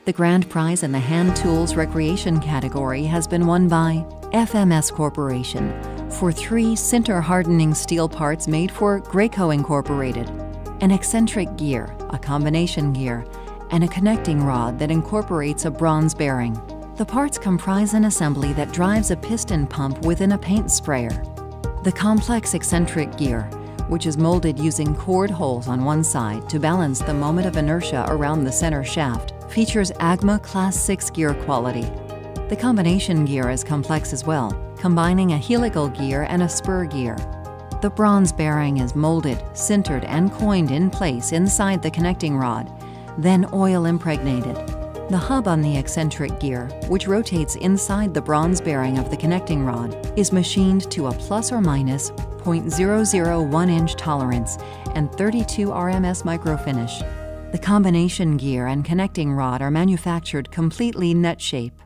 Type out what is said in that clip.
The grand prize in the hand tools recreation category has been won by FMS Corporation for 3 sinter-hardening steel parts made for Graco Incorporated, an eccentric gear, a combination gear, and a connecting rod that incorporates a bronze bearing. The parts comprise an assembly that drives a piston pump within a paint sprayer. The complex eccentric gear, which is molded using cored holes on one side to balance the moment of inertia around the center shaft, features AGMA Class 6 gear quality. The combination gear is complex as well, combining a helical gear and a spur gear. The bronze bearing is molded, sintered, and coined in place inside the connecting rod, then oil impregnated. The hub on the eccentric gear, which rotates inside the bronze bearing of the connecting rod, is machined to a plus or minus 0.001 inch tolerance and 32 RMS microfinish. The combination gear and connecting rod are manufactured completely nut shape.